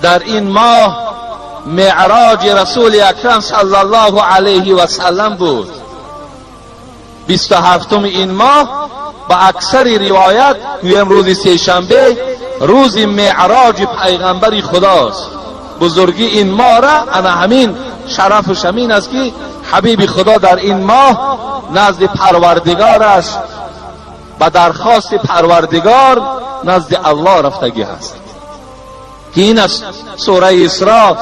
در این ماه معراج رسول اکرم صلی الله علیه و سلم بود. 27 این ماه با اکثر روایت گویم روز سه‌شنبه روز معراج پیغمبر خداست. بزرگی این ماه را انا همین شرفش همین است که حبیب خدا در این ماه نزد پروردگارش با درخواست پروردگار نزد الله رفتگی هست که این است سوره اسراء: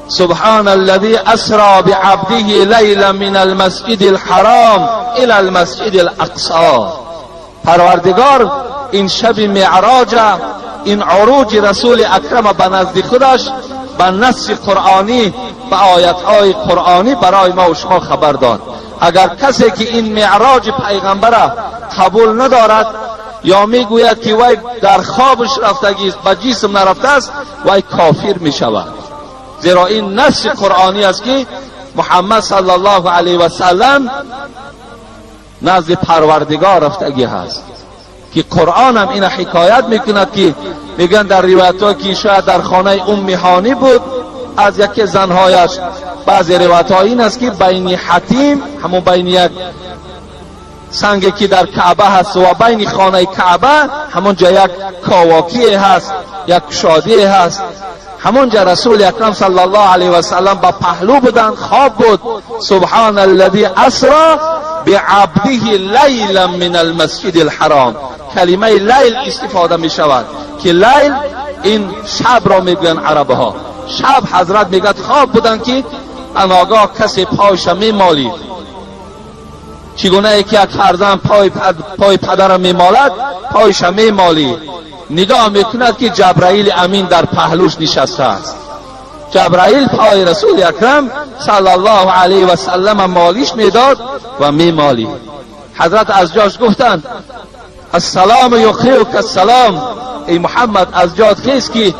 سبحان الذي اسرى بعبده لیلا من المسجد الحرام الى المسجد الاقصی. پروردگار این شب معراج، این عروج رسول اکرم به نزد خودش به نص قرآنی به آیت‌های قرآنی برای ما و شما خبر داد. اگر کسی که این معراج پیغمبر را قبول ندارد یا میگوید که وی در خوابش رفتگی است به جسم نرفته است، وی کافر می شود. زیرا این نص قرآنی است که محمد صلی الله علیه و سلم نزد پروردگار رفتگی هست. که قرآن هم این حکایت میکند که میگن در روایت ها که شاید در خانه ام هانی بود از یکی زنهایش. بعضی روایت ها این است که بین حتیم، همون بین یک سنگی که در کعبه هست و بین خانه کعبه همونجا یک کاواکی هست، یک شادی هست. همونجا رسول اکرم صلی الله علیه و سلم با پهلو بودن، خواب بود. سبحان الذی اسری بعبده لیلا من المسجد الحرام. کلمه لیل استفاده می شود که لیل این شب را میگن عرب ها. شب حضرت میگه خواب بودن که ناگاه کسی پایش میمالید. چگونه ای که یک فرزند پای پدر میمالد پایش میمالید. نگاه میکند که جبرائیل امین در پهلوش نشسته است. جبرائیل پای رسول اکرم صلی الله علیه و سلم مالیش میداد و میمالید. حضرت از جاش گفتند السلام یقریئک السلام، ای محمد از جات خیز که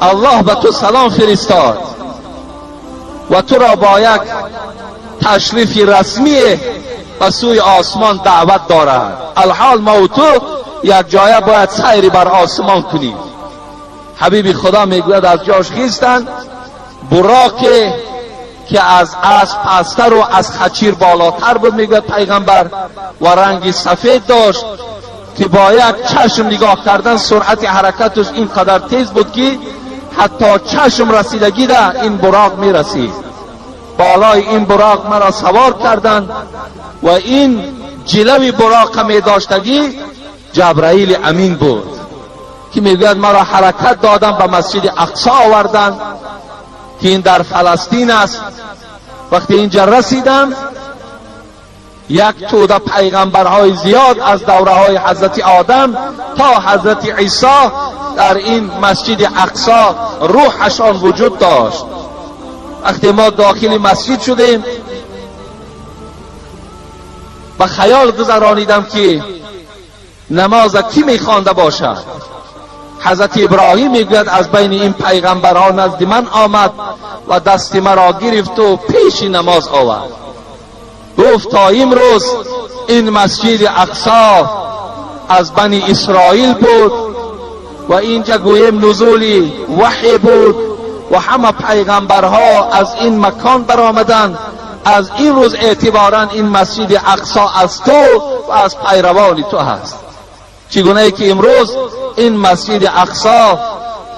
الله به تو سلام فرستاد و تو را با یک تشریف رسمی به سوی آسمان دعوت دارد. الحال ما و تو یک جایه باید سیری بر آسمان کنیم. حبیب خدا میگوید از جاش خیزتن. براقی که از اسب پستر و از خچیر بالاتر بود میگوید پیغمبر و رنگی سفید داشت که با یک چشم نگاه کردن سرعت حرکتش اینقدر تیز بود که حتی چشم رسیدگی در این براق میرسید. بالای این براق مرا سوار کردند و این جلوی براق می داشتگی جبرائیل امین بود که میگوید مرا حرکت دادن به مسجد اقصی آوردن که این در فلسطین است. وقتی اینجا رسیدم یک توده پیغمبرهای زیاد از دوره های حضرت آدم تا حضرت عیسی در این مسجد اقصی روحشان وجود داشت. وقتی ما داخل مسجد شدیم به خیال گذرانیدم که نماز کی میخوانده باشد. حضرت ابراهیم میگوید از بین این پیغمبرها نزد من آمد و دست مرا گرفت و پیش نماز آورد. گفت تا امروز این مسجد اقصی از بنی اسرائیل بود و اینجا گویم نزول وحی بود و همه پیغمبرها از این مکان برآمدند. از این روز اعتبارا این مسجد اقصی از تو و از پیروان تو هست. چگونه ای که امروز این مسجد اقصی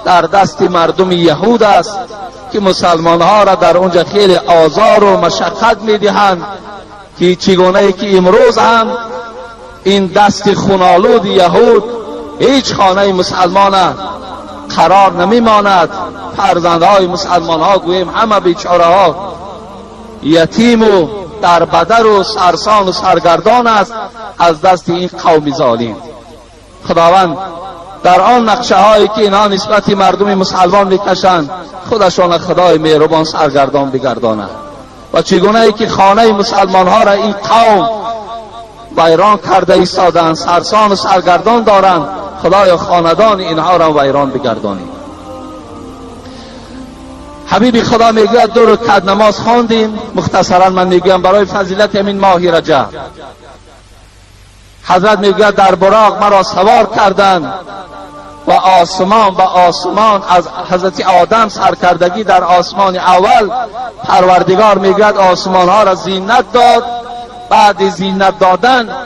در دست مردم یهود است که مسلمان ها را در اونجا خیلی آزار و مشقت میدهند، که چگونه ای که امروز هم این دست خونالود یهود هیچ خانه مسلمان قرار نمیماند. فرزندهای مسلمان ها گویم همه بیچاره ها یتیم و در بدر و سرسان و سرگردان است از دست این قوم ظالم. خداوند در آن نقشه هایی که اینها نسبت مردم مسلمان میکشند خودشان خدای مهربان سرگردان بگرداند و چگونه ای که خانه مسلمان ها را این قوم ویران کرده ایستادند، سرسان و سرگردان دارند، خدای خاندان اینها را ویران بگردانید. حبیب خدا میگوید 2 رکعت نماز خواندیم. مختصرا من میگویم برای فضیلت همین ماه رجب. حضرت میگوید در براق مرا سوار کردند و آسمان از حضرت آدم سرکردگی در آسمان اول پروردگار میگوید آسمان ها را زینت داد. بعد زینت دادن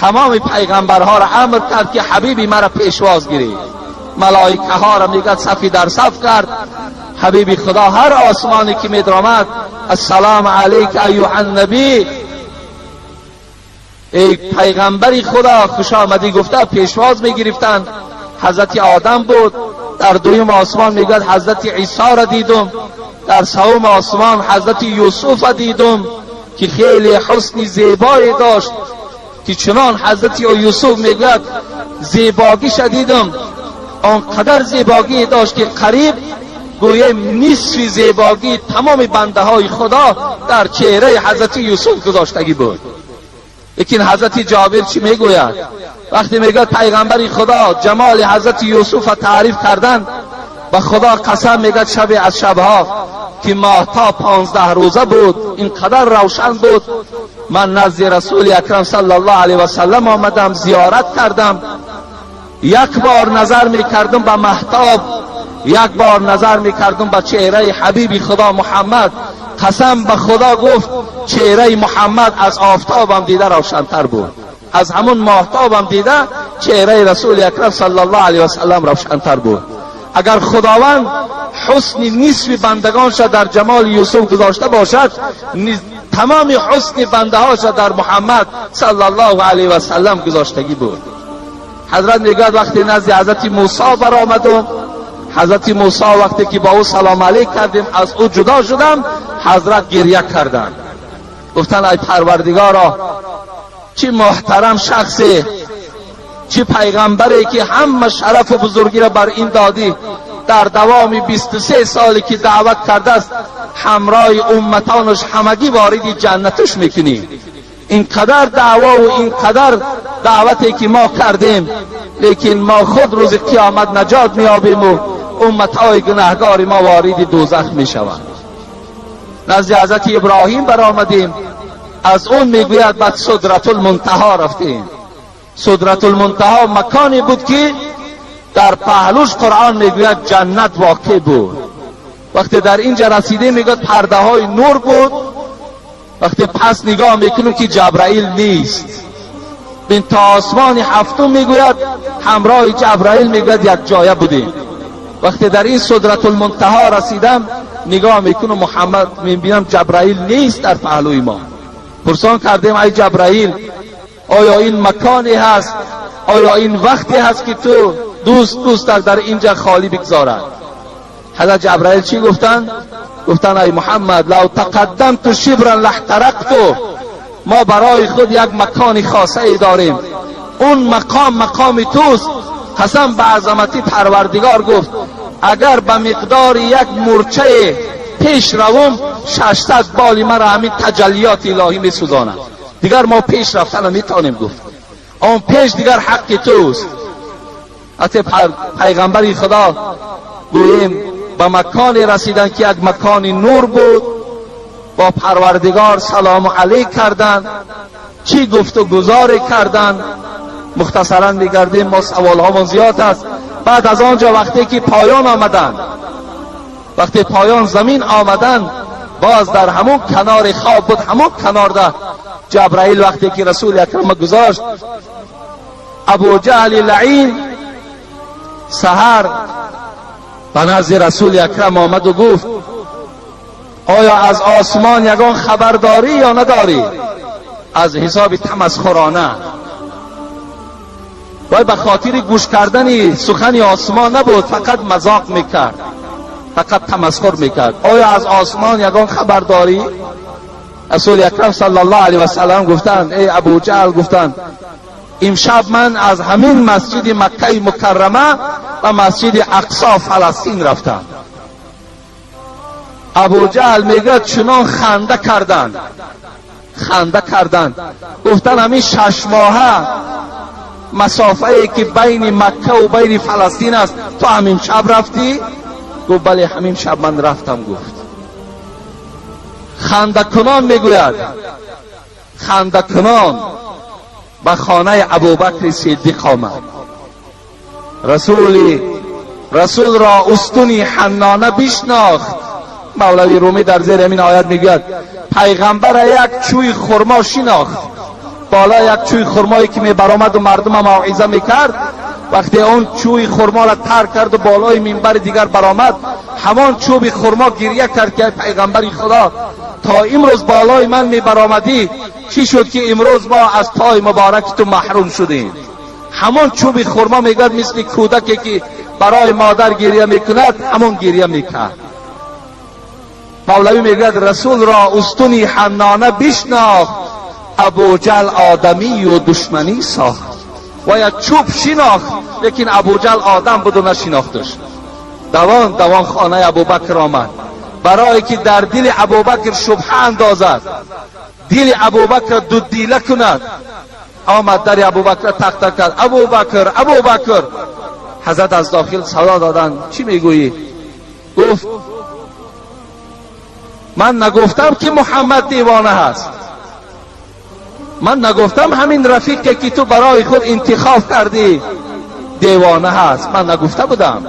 تمام پیغمبرها را امر کرد که حبیبی مرا پیشواز گیرید. ملائکه ها را میگوید صفی در صف کرد. حبیبی خدا هر آسمانی که میدرامد السلام علیک ایها النبی، ای پیغمبری خدا خوش آمدی گفته پیشواز میگرفتند. حضرت آدم بود. در دویم آسمان میگوید حضرت عیسی را دیدم. در سوم آسمان حضرت یوسف را دیدم که خیلی حسن زیبایی داشت که چنان حضرت یوسف میگوید زیباگیش دیدم، آنقدر زیباگی داشت که قریب گویا نصف زیباگی تمام بنده های خدا در چهره حضرت یوسف گذاشتگی بود. لیکن حضرت جابر چی میگوید؟ وقتی میگه پیغمبری خدا جمال حضرت یوسف را تعریف کردن، و خدا قسم میگه شب از شبها که ماهتاب 15 روزه بود، اینقدر روشن بود. من نزد رسول اکرم صلی الله علیه و سلم آمدم، زیارت کردم. یک بار نظر میکردم به ماهتاب، یک بار نظر میکردم به چهره حبیبی خدا محمد. قسم به خدا گفت چهره محمد از آفتابم دیده روشنتر بود، از همون ماهتابم دیده چهره رسول اکرم صلی الله علیه و سلم روشنتر بود. اگر خداوند حسن نصف بندگانش در جمال یوسف گذاشته باشد، تمام حسن بنده هاش در محمد صلی الله علیه و سلم گذاشتگی بود. حضرت میگوید وقتی نزد حضرت موسی برآمدم، حضرت موسی وقتی که با او سلام علیک کردیم از او جدا شدم، حضرت گریه کردند. گفتن ای پروردگارا چه محترم شخصی، چه پیغمبری که همه شرف و بزرگی را بر این دادی، در دوام 23 سالی که دعوت کرده است همراه امتانش همگی وارد جنتش میکنی. اینقدر دعوا و اینقدر دعوتی که ما کردیم، لیکن ما خود روز قیامت نجات میابیم و امتهای گناهگار ما وارد دوزخ میشوند. نزد حضرت ابراهیم برآمدیم، از اون میگوید بعد سدرت المنتهی رفتیم. سدرت المنتهی مکانی بود که در پهلوش قرآن میگوید جنت واقع بود. وقتی در اینجا رسیده میگوید پرده های نور بود. وقتی پس نگاه میکنیم که جبرائیل نیست. بین تا آسمان هفتم میگوید همراه جبرائیل میگوید یک جایه بودیم. وقتی در این سدرت المنتهی رسیدم نگاه میکنم محمد میبینم جبرائیل نیست در پهلوی ما. پرسان کردیم ای جبرائیل آیا این مکانی هست، آیا این وقتی هست که تو دوست در اینجا خالی بگذارد؟ حضرت جبرائیل چی گفتن؟ گفتن ای محمد لو تقدمت شبرا لاحترقت، ما برای خود یک مکان خاصه ای داریم، اون مقام توست. قسم به عظمت پروردگار گفت اگر به مقدار یک مورچه پیش روم 600 بال مرا همین تجلیات الهی می سوزاند. دیگر ما پیش رفتن نمیتونیم گفت، اون پیش دیگر حق توست. حتی پیغمبری خدا گوییم به مکانی رسیدن که یک مکان نور بود، با پروردگار سلام علیک کردند، چی گفت و گزار کردند. مختصرا میگردیم، ما سوال ها زیاد است. بعد از آنجا وقتی که پایان آمدن، وقتی پایان زمین آمدن، باز در همون کنار خواب بود، همون کنار ده جبرائیل وقتی که رسول اکرم گذاشت، ابو جهل لعین سحر به نزد رسول اکرم آمد و گفت آیا از آسمان یگان خبر داری یا نداری؟ از حساب تمسخرانه وای به خاطر گوش کردن سخن آسمان نبود، فقط مذاق میکرد، فقط تمسخر میکرد. آیا از آسمان یگان خبر داری؟ رسول اکرم صلی الله علیه و سلم گفتند ای ابو جهل، گفتند امشب من از همین مسجد مکه مکرمه و مسجد اقصی فلسطین رفتم. ابو جهل میگه چنان خنده کردند، گفتن همین 6 ماهه مسافه ای که بین مکه و بین فلسطین است تو همین شب رفتی؟ گفت بله همین شب من رفتم. گفت خنده کنان میگوید، خنده کنان به خانه ابوبکر صدیق آمد. رسول را استونی حنانه بشناخت. مولوی رومی در زیر این آیت میگوید پیغمبر یک چوی خرما شناخت. بالا یک چوی خرمایی که میبرآمد و مردم موعظه میکرد، وقتی اون چوی خرما را ترک کرد و بالای منبر دیگر برآمد، همان چوب خرما گریه کرد که پیغمبر خدا تا امروز بالای من میبرآمدی، چی شد که امروز ما از پای مبارک تو محروم شدیم؟ همان چوب خرما میگوید مثل کودکی که برای مادر گریه میکند همون گریه میکرد. مولوی میگوید رسول را استونی حنانه بشناخت، ابوجهل آدمی و دشمنی ساخت. و یک چوب شناخت لیکن ابوجهل آدم بود و نشناختش. دوان خانه ابوبکر آمد برای که در دل ابوبکر شبهه اندازد، دل ابوبکر دو دیله کند. آمد در ابوبکر تق تق کرد، ابوبکر. حضرت از داخل صدا دادن چی میگویی؟ گفت من نگفتم که محمد دیوانه هست، من نگفتم همین رفیقی که تو برای خود انتخاب کردی دیوانه هست، من نگفته بودم.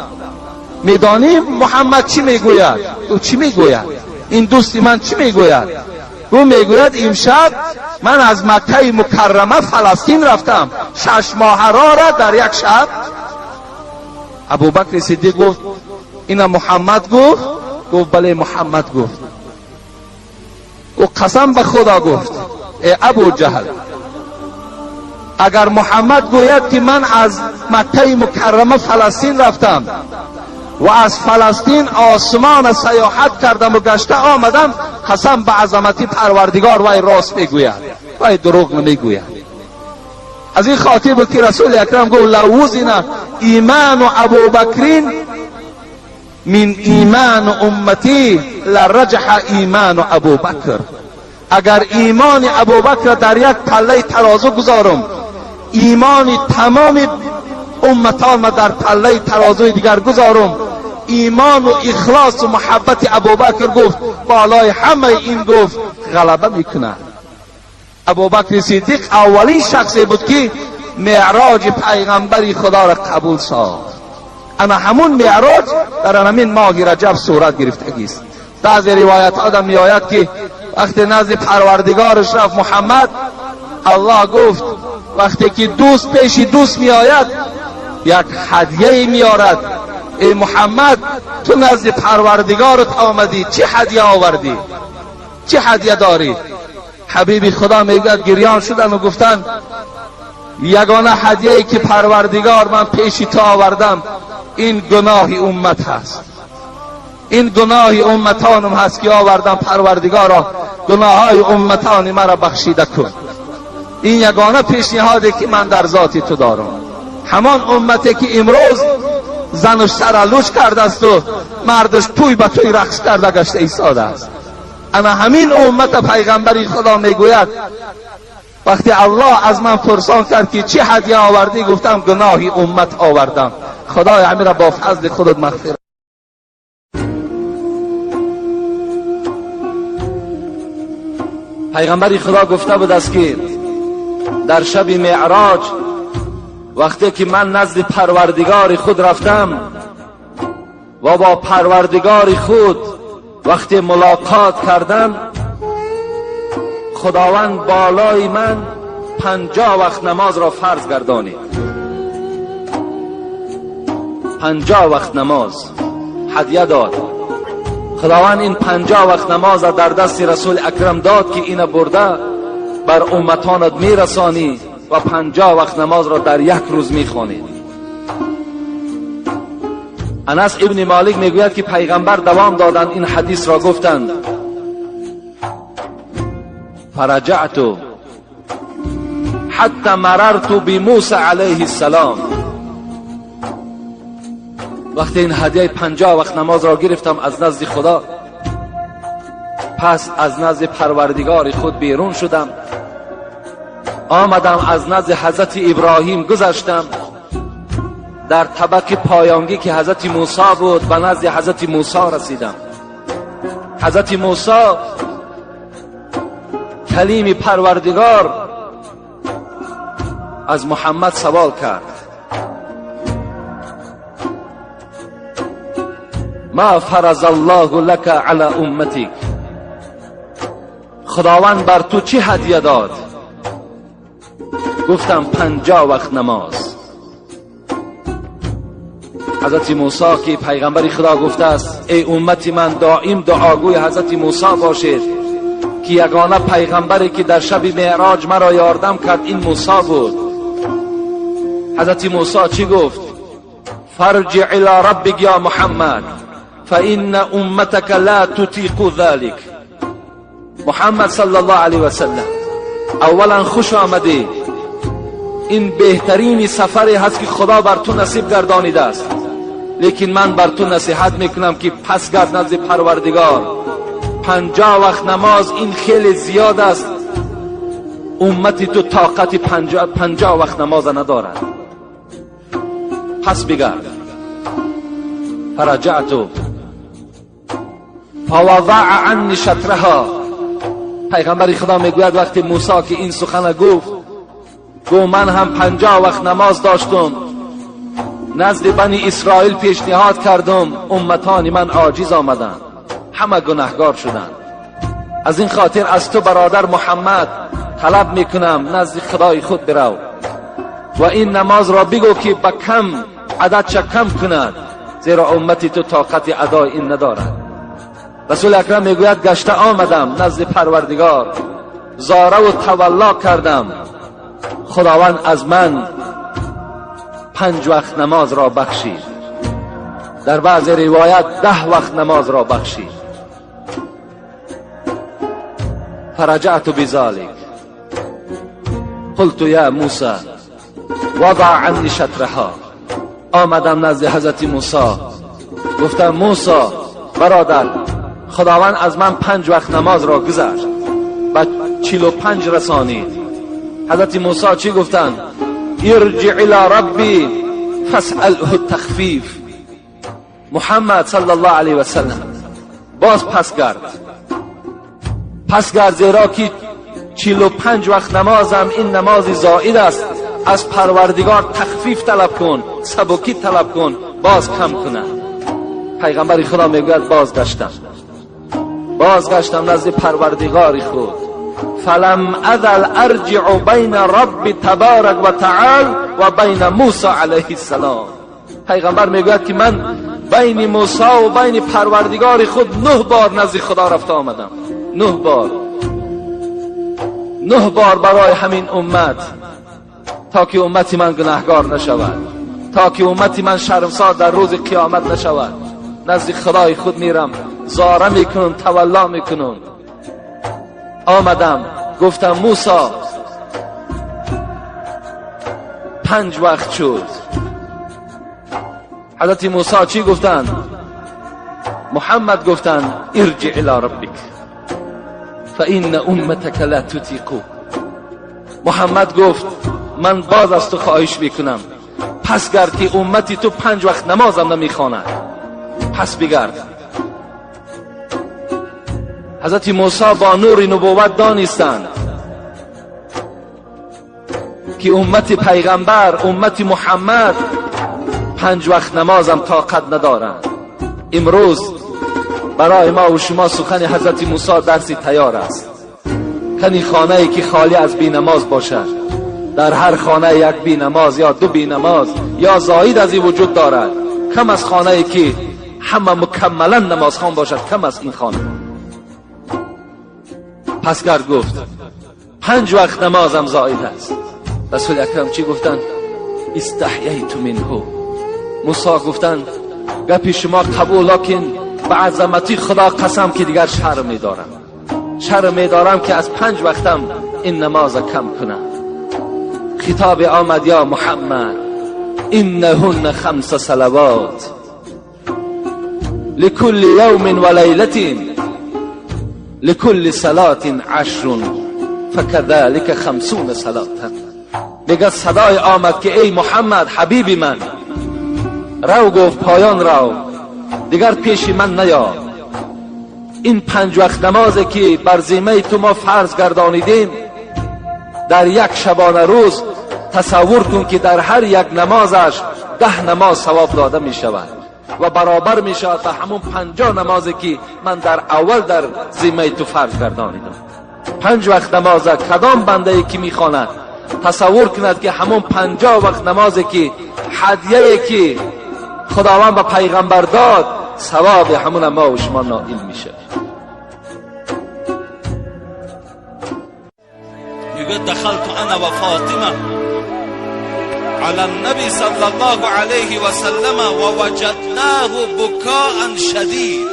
میدانی محمد چی میگوید؟ تو چی میگوید؟ این دوستی من چی میگوید؟ او میگوید امشب من از مکه مکرمه فلسطین رفتم 6 ماه را در یک شب. ابوبکر صدیق گفت اینا محمد گفت؟ گفت بله محمد گفت. او قسم به خدا گفت ای ابوجهل، اگر محمد گوید که من از مکه مکرمه فلسطین رفتم و از فلسطین آسمان سیاحت کردم و گشته آمدم، قسم به عظمتی پروردگار وای راست میگوید، وای دروغ نمیگوید. از این خاطر بود که رسول اکرم گفت لوزن ایمان ابوبکر من ایمان امتی لرجح ایمان ابوبکر. اگر ایمان ابوبکر در یک پله ترازو گذارم، ایمان تمام امتان ما در پله ترازوی دیگر گذارم، ایمان و اخلاص و محبت ابوبکر گفت بالای همه این گفت غلبه میکنه. ابوبکر صدیق اولین شخصی بود که معراج پیغمبری خدا را قبول ساخت. اما همون معراج در همین ماه رجب صورت گرفتگی است. بعضی روایت آدم می آید که وقتی نزد پروردگارش رفت محمد، الله گفت وقتی که دوست پیش دوست می آید یک هدیه می آرد. ای محمد تو نزد پروردگارت آمدی، چه هدیه آوردی؟ چه هدیه داری؟ حبیب خدا میگوید گریان شدن و گفتن یگانه هدیه‌ای که پروردگار من پیش تو آوردم این گناه امت هست، این گناه امتانم هست که آوردم. پروردگارا گناههای امتان مرا بخشیده کن. این یگانه پیشنهادی که من در ذات تو دارم. همان امتی که امروز زنش سر لوچ کرده است و مردش توی به توی رقص کرده گشته ایستاده است. اما همین امت پیغمبری خدا میگوید وقتی الله از من پرسان کرد که چه هدیه آوردی، گفتم گناهی امت آوردم. خدای همین را با فضل خودت مغفرت. پیغمبری خدا گفته بود است که در شب معراج وقتی که من نزد پروردگار خود رفتم و با پروردگار خود وقتی ملاقات کردم، خداوند بالای من 50 وقت نماز را فرض گردانید. 50 وقت نماز هدیه داد. خداوند این 50 وقت نماز را در دست رسول اکرم داد که اینو برده بر امتانت میرسانی و 50 وقت نماز را در یک روز میخوانید. انس ابن مالک میگوید که پیغمبر دوام دادند این حدیث را گفتند فرجعت حتی مررت بموسی علیه السلام. وقتی این هدیه 50 وقت نماز را گرفتم از نزد خدا، پس از نزد پروردگار خود بیرون شدم، آمدم از نزد حضرت ابراهیم گذشتم، در طبق پایانگی که حضرت موسی بود به نزد حضرت موسی رسیدم. حضرت موسی کلیم پروردگار از محمد سوال کرد ما فرض الله لك علی امتک، خداوند بر تو چی هدیه داد؟ گفتم 50 وقت نماز. حضرت موسی که پیغمبر خدا گفته است ای امتی من دائم دعاگوی حضرت موسی باشید که یگانه پیغمبری که در شب معراج مرا یاردم کرد این موسی بود. حضرت موسی چی گفت؟ فرجع الی ربک یا محمد فان امتک لا تطیق ذلك. محمد صلی الله علیه و سلم، اولا خوش آمدی، این بهترین سفری هست که خدا بر تو نصیب گردانیده است، لیکن من بر تو نصیحت میکنم که پس گرد نزد پروردگار. 50 وقت نماز این خیلی زیاد است، امتی تو طاقت 50 وقت نماز ندارد، پس بگرد. فرجعت فوضع عنی شطرها. پیغمبر خدا میگوید وقتی موسی که این سخن گفت من هم 50 وقت نماز داشتم، نزد بنی اسرائیل پیشنهاد کردم، امتان من عاجز آمدند، همه گناهگار شدند. از این خاطر از تو برادر محمد طلب میکنم نزد خدای خود برو و این نماز را بگو که با کم عددش کم کند، زیرا امتی تو طاقت ادای این ندارد. رسول اکرم میگوید گشته آمدم نزد پروردگار، زاره و تولا کردم، خداوند از من 5 وقت نماز را بخشید، در بعض روایت 10 وقت نماز را بخشید. فرجعت بذلك قلت یا موسی وضع عنی شطرها. آمدم نزد حضرت موسی، گفتم موسی برادر، خداوند از من 5 وقت نماز را گذشت و 45 رسانید. حضرت موسی چی گفتند؟ ارجع الی ربی فاسأله التخفیف. محمد صلی الله علیه و سلم باز پس گرد، زیرا که 45 وقت نمازم این نماز زائد است، از پروردگار تخفیف طلب کن، سبکی طلب کن، باز کم کنه. پیغمبر خدا میگوید بازگشتم نزد پروردگار خود، فلم ازل ارجع بین رب تبارک و تعالی و بین موسی علیه السلام. پیغمبر میگوید که من بین موسی و بین پروردگار خود 9 بار نزد خدا رفته آمدم. 9 بار برای همین امت، تا که امتی من گناهگار نشود، تا که امتی من شرمسار در روز قیامت نشود. نزد خدای خود میرم، زاره میکنم، تولا میکنم. آمدم گفتم موسی 5 وقت شد. حضرت موسی چی گفتند؟ محمد گفتند ارجع الی ربک فان امتک لا تطیق. محمد گفت من باز از تو خواهش میکنم، پس گرد که امتی تو 5 وقت نمازم نمیخواند، پس بگرد. حضرت موسی با نور نبوت دانستند که امت پیغمبر، امت محمد 5 وقت نمازم طاقت ندارند. امروز برای ما و شما سخن حضرت موسی درسی تیار است. کنی خانه ای که خالی از بی نماز باشد، در هر خانه یک بی نماز یا 2 بی نماز یا زاید از این وجود دارد، کم از خانه ای که همه مکملا نماز خوان باشد، کم از این خانه. پس گرد گفت 5 وقت نمازم زاید است. رسول اکرم چی گفتن؟ استحییت منه. موسی گفتن گپ شما قبول، لکن به عظمتی خدا قسم که دیگر شرم میدارم که از 5 وقتم این نماز کم کنم. خطاب آمد یا محمد انهن 5 صلوات لكل يوم وليلة لكل صلاة 10 فكذلك 50 صلاة. دیگر صدای آمد که ای محمد حبیب من، رو گفت پایان رو، دیگر پیش من نیا. این 5 وقت نمازی که بر ذمه تو ما فرض گردانیدیم، در یک شبانه روز تصور کن که در هر یک نمازش 10 نماز ثواب داده می شود. و برابر می شود تا همون 50 نمازی که من در اول در ذمه تو فرض گردانیدم. 5 وقت نماز کدام بنده ای که میخواند تصور کند که همون 50 وقت نمازی که هدیه‌ای که خداوند به پیغمبر داد ثواب همون ما و شما نائل میشه. میگه دخلت انا و فاطمه على النبي صلى الله عليه وسلم ووجدناه بكاء شدید.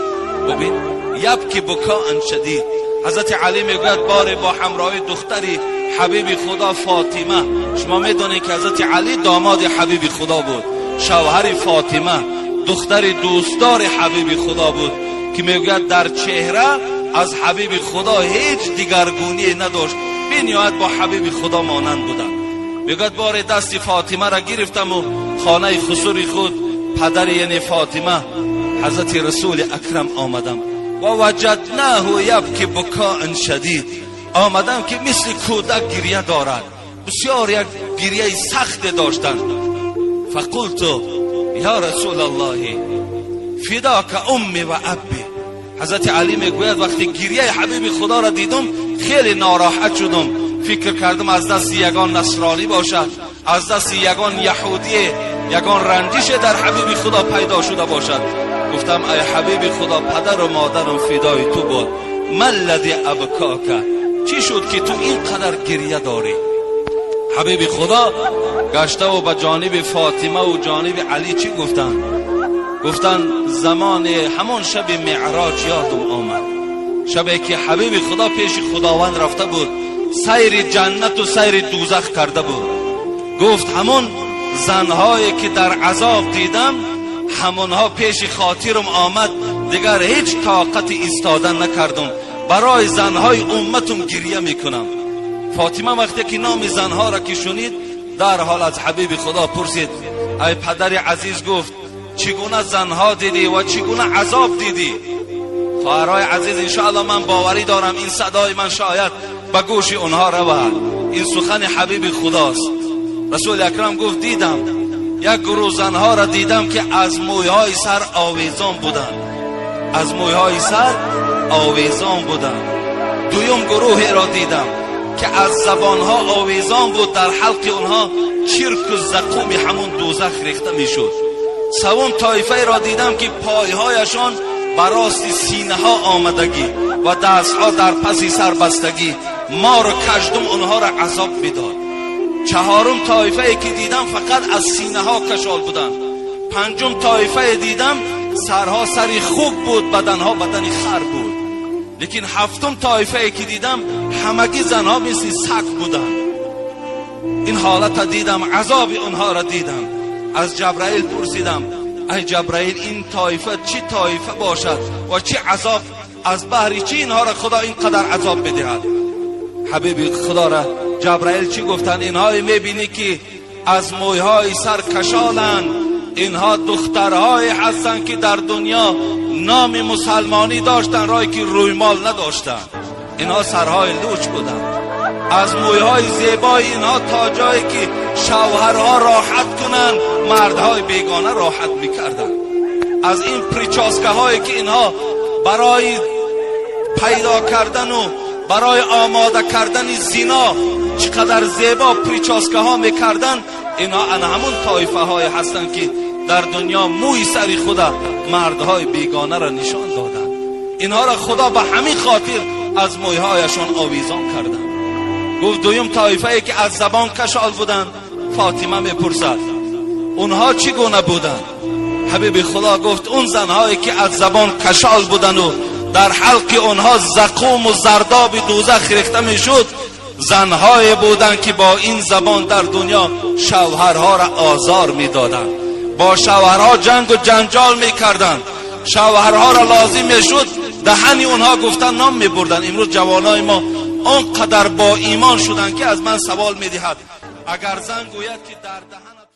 ببین یبکی بکاء شدید. حضرت علی میگوید بار با همراهی دختری حبیب خدا فاطمه. شما میدونید که حضرت علی داماد حبیب خدا بود، شوهر فاطمه دختر دوستدار حبیب خدا بود که میگوید در چهره از حبیب خدا هیچ دیگرگونی نداشت، بنیاد با حبیب خدا مانند بودن. میگوید بار دست فاطمه را گرفتم و خانه خسوری خود پدر یعنی فاطمه حضرت رسول اکرم آمدم و وجدناه یبکی بکاء شدید. آمدم که مثل کودک گریه دارد، بسیار یک گریه سخت داشتن. فقلت یا رسول الله فداک امی و ابی. حضرت علی میگوید وقتی گریه حبیب خدا را دیدم خیلی ناراحت شدم، فکر کردم از دست یگان نصرانی باشد، از دست یگان یهودی، یگان رنجش در حبیب خدا پیدا شده باشد. گفتم ای حبیب خدا پدر و مادرم فدای تو بود، ما الذی ابکاک، چی شد که تو اینقدر گریه داری؟ حبیب خدا گشته و به جانب فاطمه و جانب علی چی گفتن؟ گفتن زمان همون شب معراج یادم آمد، شبی که حبیب خدا پیش خداوند رفته بود، سیر جنت و سیر دوزخ کرده بود. گفت همون زنهایی که در عذاب دیدم همونها پیش خاطرم آمد، دیگر هیچ طاقت ایستادن نکردم، برای زنهای امتم گریه میکنم. فاطمه وقتی که نام زنها را که شنید در حال از حبیب خدا پرسید ای پدر عزیز، گفت چگونه زنها دیدی و چگونه عذاب دیدی؟ خواهرای عزیز انشاءالله من باوری دارم این صدای من شاید به گوش اونها رود، این سخن حبیب خداست. رسول اکرم گفت دیدم یک گروه زنها را دیدم که از مویهای سر آویزان بودند، از مویهای سر آویزان بودند. دویم گروهی را دیدم که از زبانها آویزان بود، در حلق اونها چرک و زقوم همون دوزخ ریخته میشد. سوم طایفه را دیدم که پایهایشان براست سینه ها آمدگی و دستها در پس سر بستگی، مار و کژدم اونها را عذاب میداد. چهارم طایفه که دیدم فقط از سینه ها کشال بودند. پنجم طایفه دیدم سرها سری خوب بود، بدنها بدن خر بود. لیکن هفتم طایفه که دیدم همگی زنها مثل سگ بودند. این حالت دیدم، عذاب اونها را دیدم. از جبرائیل پرسیدم ای جبرائیل این طایفه چی طایفه باشد و چی عذاب، از بحری چی اینها را خدا اینقدر عذاب بدهد؟ حبیب خدا را جبرائیل چی گفتن؟ اینها میبینی که از مویهای سر کشالند، اینها دخترهای هستند که در دنیا نام مسلمانی داشتن رای که روی مال نداشتن، اینها سرهای لوچ بودن. از مویهای زیبای اینها تا جایی که شوهرها راحت کنند مردهای بیگانه راحت میکردن. از این پریچاسکه هایی که اینها برای پیدا کردن و برای آماده کردن زنا چقدر زیبا پریچاسکه ها میکردن، اینها همون طایفه های هستند که در دنیا موی سری خدا مردهای بیگانه را نشان دادن. اینها را خدا به همین خاطر از مویهایشان آویزان کردن. گفت دویم طایفه ای که از زبان کشال بودن. فاطمه میپرسد اونها چگونه بودن؟ حبیب خدا گفت اون زنهایی که از زبان کشال بودن و در حلق اونها زقوم و زرداب دوزخ ریخته میشد، زنهای بودن که با این زبان در دنیا شوهرها را آزار میدادند، با شوهرها جنگ و جنجال میکردند، شوهرها را لازم میشد دهنی اونها گفتن نام میبردن. امروز جوانای ما آنقدر با ایمان شدن که از من سوال میدهد اگر زن گوید که در دهن